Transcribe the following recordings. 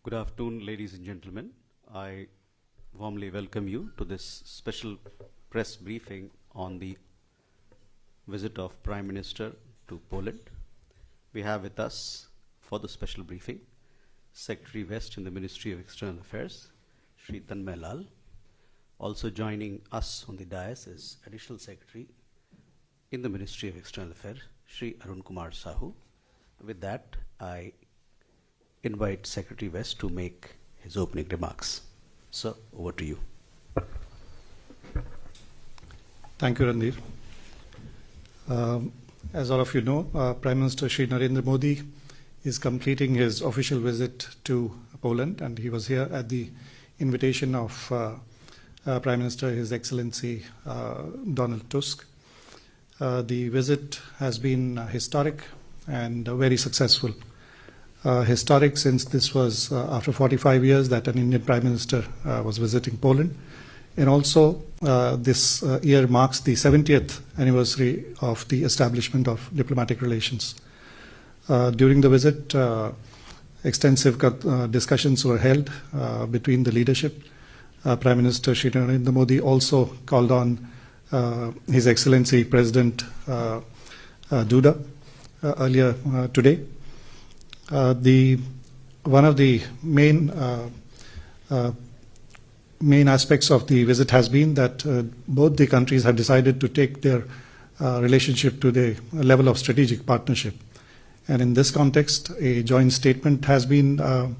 Good afternoon, ladies and gentlemen. I warmly welcome you to this special press briefing on the visit of Prime Minister to Poland. We have with us for the special briefing Secretary West in the Ministry of External Affairs, Shri Tanmay Lal. Also joining us on the dais is Additional Secretary in the Ministry of External Affairs, Shri Arun Kumar Sahu. With that, I invite Secretary West to make his opening remarks. Sir, over to you. Thank you, Randir. As all of you know, Prime Minister Shri Narendra Modi is completing his official visit to Poland, and he was here at the invitation of Prime Minister His Excellency Donald Tusk. The visit has been historic and very successful. Historic since this was after 45 years that an Indian Prime Minister was visiting Poland. And also this year marks the 70th anniversary of the establishment of diplomatic relations. During the visit, extensive discussions were held between the leadership. Prime Minister Shri Narendra Modi also called on His Excellency President Duda earlier today. One of the main aspects of the visit has been that both the countries have decided to take their relationship to the level of strategic partnership. And in this context, a joint statement has been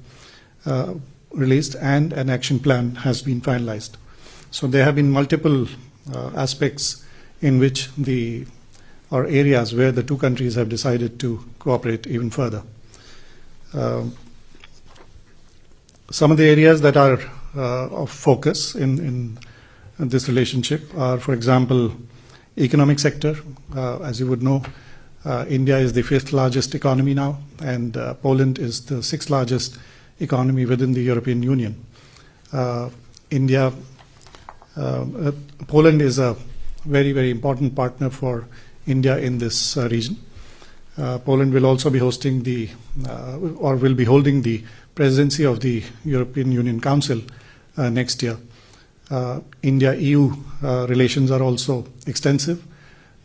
released and an action plan has been finalized. So there have been multiple aspects in which or areas where the two countries have decided to cooperate even further. Some of the areas that are of focus in this relationship are, for example, economic sector. As you would know, India is the 5th largest economy now, and Poland is the 6th largest economy within the European Union. Poland is a very, very important partner for India in this region. Poland will also be hosting will be holding the presidency of the European Union Council next year. India-EU relations are also extensive,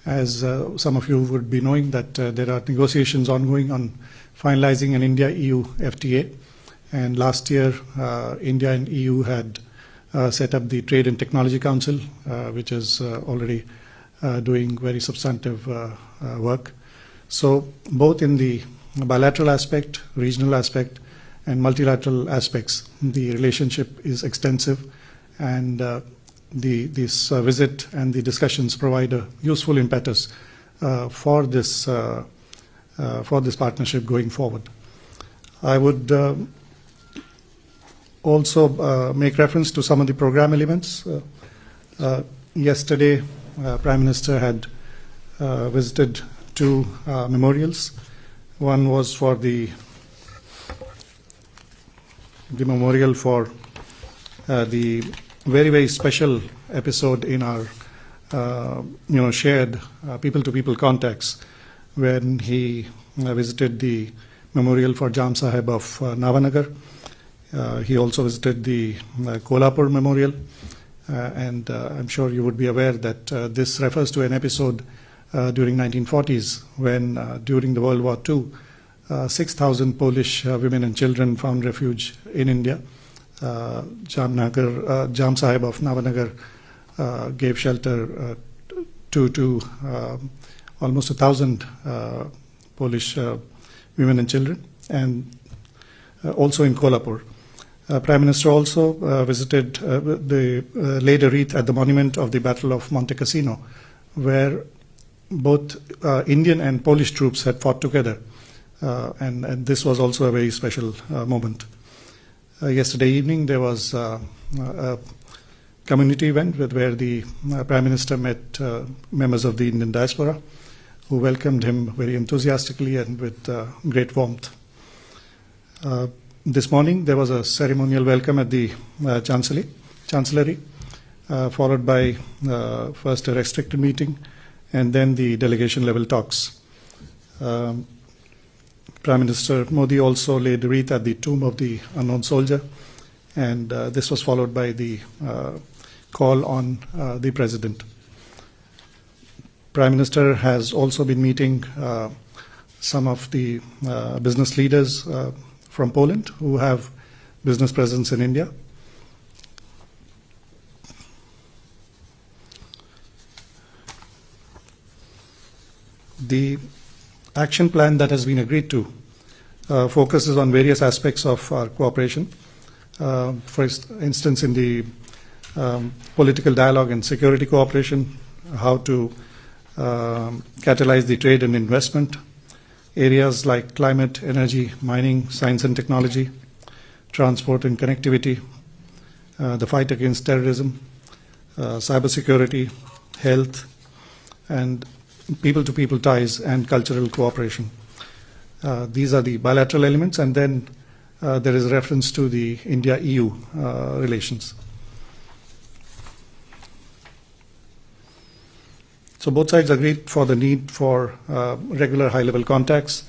as some of you would be knowing that there are negotiations ongoing on finalizing an India-EU FTA. And last year, India and EU had set up the Trade and Technology Council, which is already doing very substantive work. So both in the bilateral aspect, regional aspect, and multilateral aspects, the relationship is extensive, and this visit and the discussions provide a useful impetus for this partnership going forward. I would also make reference to some of the program elements. Yesterday, Prime Minister had visited two memorials. One was for the memorial for the very, very special episode in our shared people-to-people contacts, when he visited the memorial for Jam Sahib of Navanagar. He also visited the Kolhapur memorial, and I'm sure you would be aware that this refers to an episode during 1940s when during the World War II 6,000 Polish women and children found refuge in India. Jam Sahib of Navanagar gave shelter to almost 1,000 Polish women and children, and also in Kolhapur. Prime Minister also visited laid a wreath at the monument of the Battle of Monte Cassino, where both Indian and Polish troops had fought together, and this was also a very special moment. Yesterday evening there was a community event where the Prime Minister met members of the Indian diaspora, who welcomed him very enthusiastically and with great warmth. This morning there was a ceremonial welcome at the Chancellery, followed by first a restricted meeting and then the delegation level talks. Prime Minister Modi also laid a wreath at the tomb of the unknown soldier, and this was followed by the call on the President. Prime Minister has also been meeting some of the business leaders from Poland who have business presence in India. The action plan that has been agreed to focuses on various aspects of our cooperation. For instance, in the political dialogue and security cooperation, how to catalyze the trade and investment, areas like climate, energy, mining, science and technology, transport and connectivity, the fight against terrorism, cybersecurity, health, and people-to-people ties and cultural cooperation. These are the bilateral elements, and then there is reference to the India-EU relations. So both sides agreed for the need for regular high-level contacts,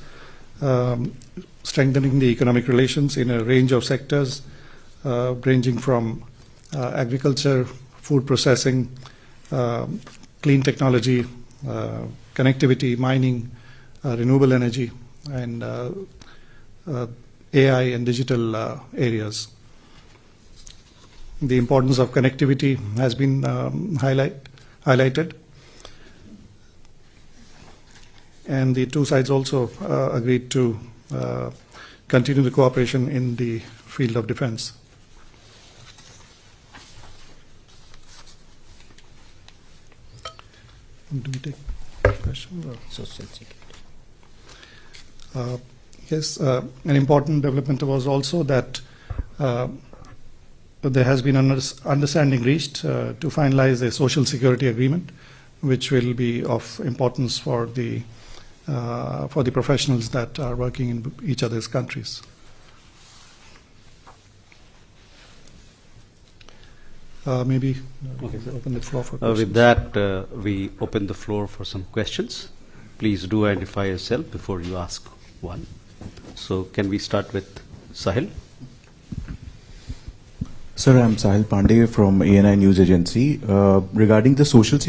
strengthening the economic relations in a range of sectors, ranging from agriculture, food processing, clean technology, connectivity, mining, renewable energy, and AI and digital areas. The importance of connectivity has been highlighted. And the two sides also agreed to continue the cooperation in the field of defense. Do we take questions? Social security. Yes, an important development was also that there has been an understanding reached to finalize a social security agreement, which will be of importance for the professionals that are working in each other's countries. Maybe open the floor for questions. With that, we open the floor for some questions. Please do identify yourself before you ask one. So can we start with Sahil? Sir, I'm Sahil Pandey from ANI News Agency. Regarding the social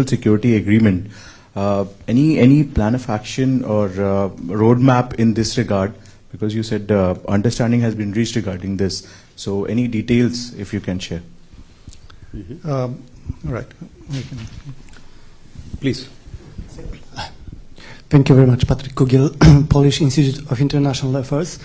security agreement, any plan of action or roadmap in this regard? Because you said understanding has been reached regarding this. So any details if you can share? Right. Please. Thank you very much, Patrick Kugiel, Polish Institute of International Affairs.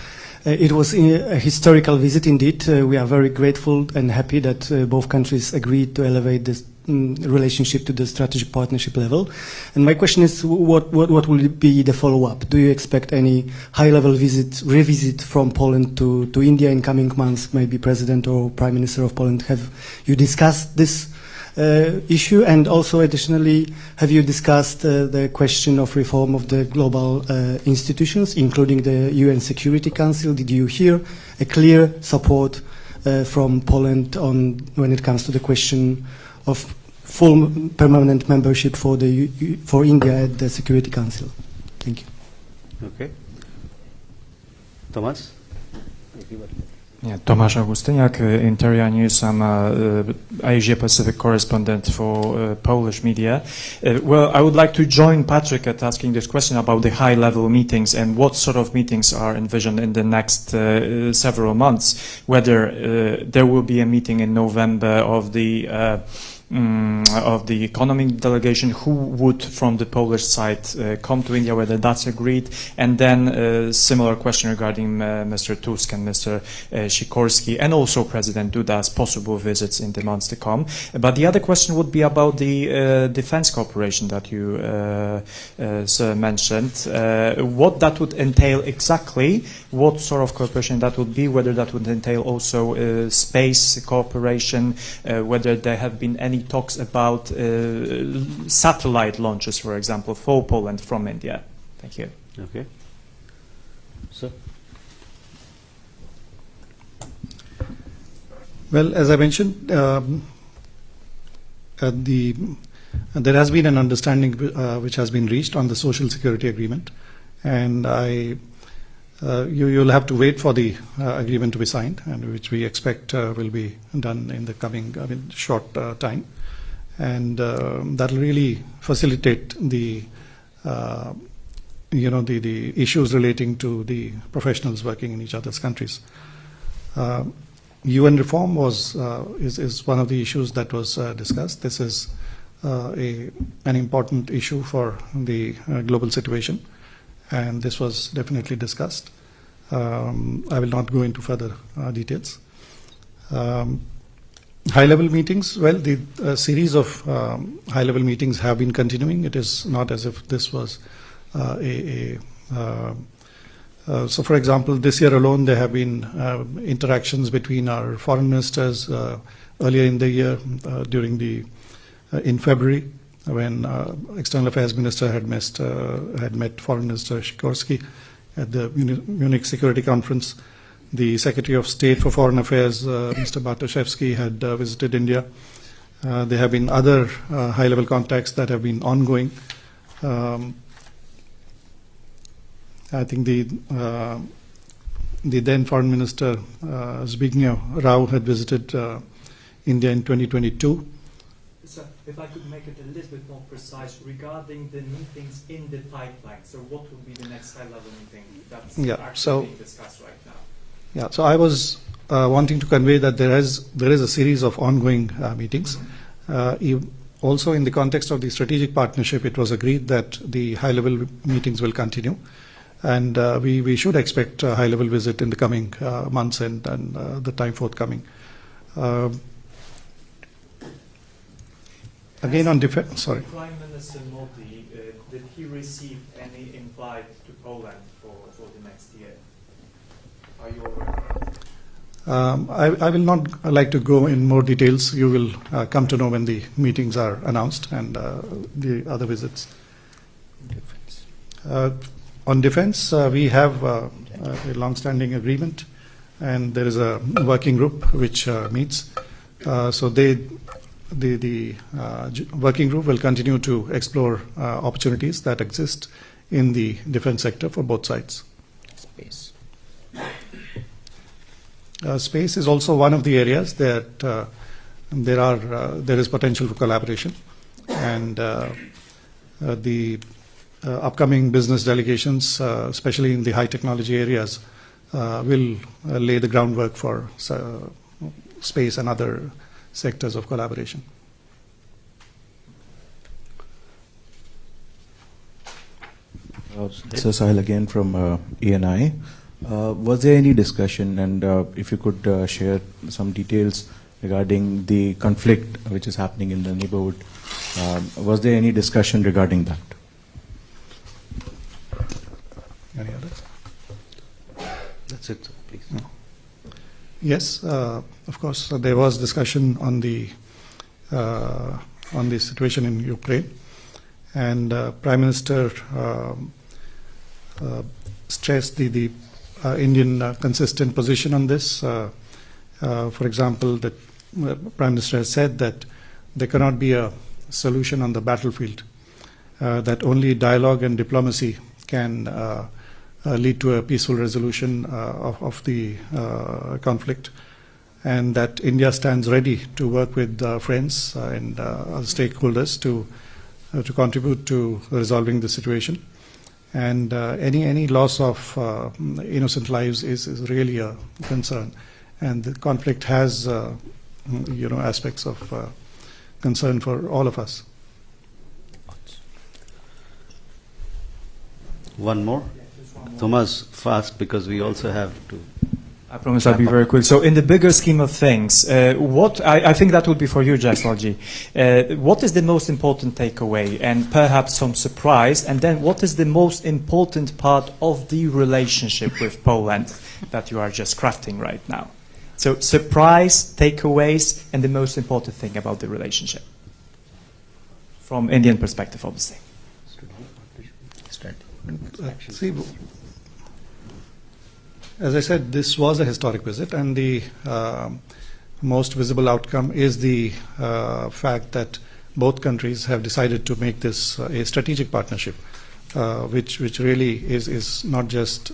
It was a historical visit indeed. We are very grateful and happy that both countries agreed to elevate this relationship to the strategic partnership level. And my question is, what will be the follow-up? Do you expect any high-level revisit from Poland to India in coming months? Maybe President or Prime Minister of Poland, have you discussed this issue? And also additionally, have you discussed the question of reform of the global institutions, including the UN Security Council? Did you hear a clear support from Poland when it comes to the question of full permanent membership for India at the Security Council? Thank you. Okay. Tomasz? Yeah, Tomasz Augustyniak, Interia News. I'm Asia Pacific correspondent for Polish media. Well, I would like to join Patrick at asking this question about the high-level meetings and what sort of meetings are envisioned in the next several months. Whether there will be a meeting in November of the economic delegation, who would from the Polish side come to India, whether that's agreed, and then similar question regarding Mr. Tusk and Mr. Sikorski, and also President Duda's possible visits in the months to come. But the other question would be about the defense cooperation that you sir mentioned. What that would entail exactly, what sort of cooperation that would be, whether that would entail also space cooperation, whether there have been any talks about satellite launches, for example, for Poland from India. Thank you. Okay. Sir? Well, as I mentioned, there has been an understanding which has been reached on the social security agreement, And you'll have to wait for the agreement to be signed, and which we expect will be done in the coming short time. And that will really facilitate the the issues relating to the professionals working in each other's countries. UN reform is one of the issues that was discussed. This is an important issue for the global situation, and this was definitely discussed. I will not go into further details. High-level meetings, well, the series of high-level meetings have been continuing. It is not as if this was so, for example, this year alone, there have been interactions between our foreign ministers earlier in the year, in February, when External Affairs Minister had met Foreign Minister Sikorski at the Munich Security Conference. The Secretary of State for Foreign Affairs, Mr. Bartoszewski, had visited India. There have been other high-level contacts that have been ongoing. I think the then Foreign Minister Zbigniew Rau had visited India in 2022. So, if I could make it a little bit more precise regarding the meetings in the pipeline, so what will be the next high-level meeting that's actually being discussed right now? Yeah, so I was wanting to convey that there is a series of ongoing meetings. Also, in the context of the strategic partnership, it was agreed that the high-level meetings will continue. And we should expect a high-level visit in the coming months and the time forthcoming. Again, on defense, sorry. Prime Minister Modi, did he receive any invite to Poland for the next year? Are you aware? I will not like to go in more details. You will come to know when the meetings are announced and the other visits. On defense, we have a long-standing agreement, and there is a working group which meets. So the working group will continue to explore opportunities that exist in the defense sector for both sides. Space. Space is also one of the areas that there is potential for collaboration, and the upcoming business delegations, especially in the high technology areas, will lay the groundwork for space and other sectors of collaboration. So Sahil again from ENI. Was there any discussion, and if you could share some details regarding the conflict which is happening in the neighborhood, was there any discussion regarding that? Any others? That's it, please. No. Yes, of course, there was discussion on the situation in Ukraine, and Prime Minister stressed the Indian consistent position on this. For example, the Prime Minister has said that there cannot be a solution on the battlefield, that only dialogue and diplomacy can lead to a peaceful resolution of the conflict, and that India stands ready to work with friends and other stakeholders to contribute to resolving the situation. And any loss of innocent lives is really a concern, and the conflict has aspects of concern for all of us. One more. Thomas, fast, because we also have to. I promise I'll be very quick. So in the bigger scheme of things, I think that would be for you, Jaiswalji. What is the most important takeaway and perhaps some surprise? And then what is the most important part of the relationship with Poland that you are just crafting right now? So surprise, takeaways, and the most important thing about the relationship. From Indian perspective, obviously. See, as I said, this was a historic visit, and the most visible outcome is the fact that both countries have decided to make this a strategic partnership. which really is not just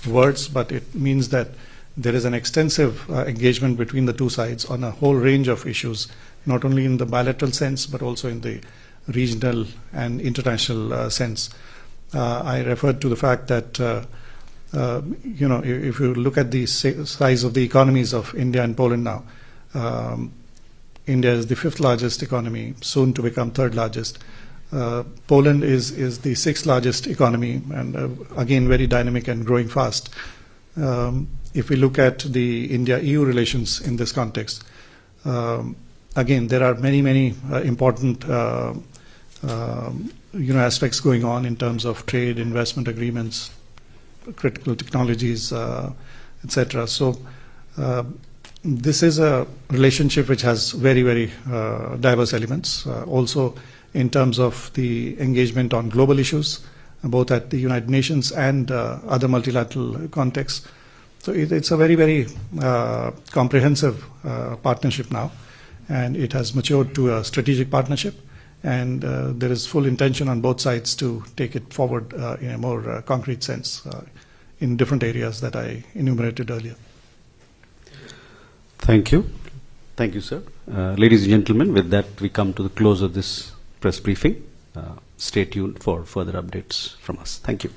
words, but it means that there is an extensive engagement between the two sides on a whole range of issues, not only in the bilateral sense but also in the regional and international sense. I referred to the fact that if you look at the size of the economies of India and Poland now, India is the 5th largest economy, soon to become 3rd largest. Poland is the 6th largest economy, and again very dynamic and growing fast. If we look at the India-EU relations in this context, again there are many important aspects going on in terms of trade, investment agreements, critical technologies, etc. So this is a relationship which has very diverse elements, also in terms of the engagement on global issues, both at the United Nations and other multilateral contexts. So it's a very comprehensive partnership now, and it has matured to a strategic partnership, and there is full intention on both sides to take it forward in a more concrete sense in different areas that I enumerated earlier. Thank you. Thank you, sir. Ladies and gentlemen, with that we come to the close of this press briefing. Stay tuned for further updates from us. Thank you.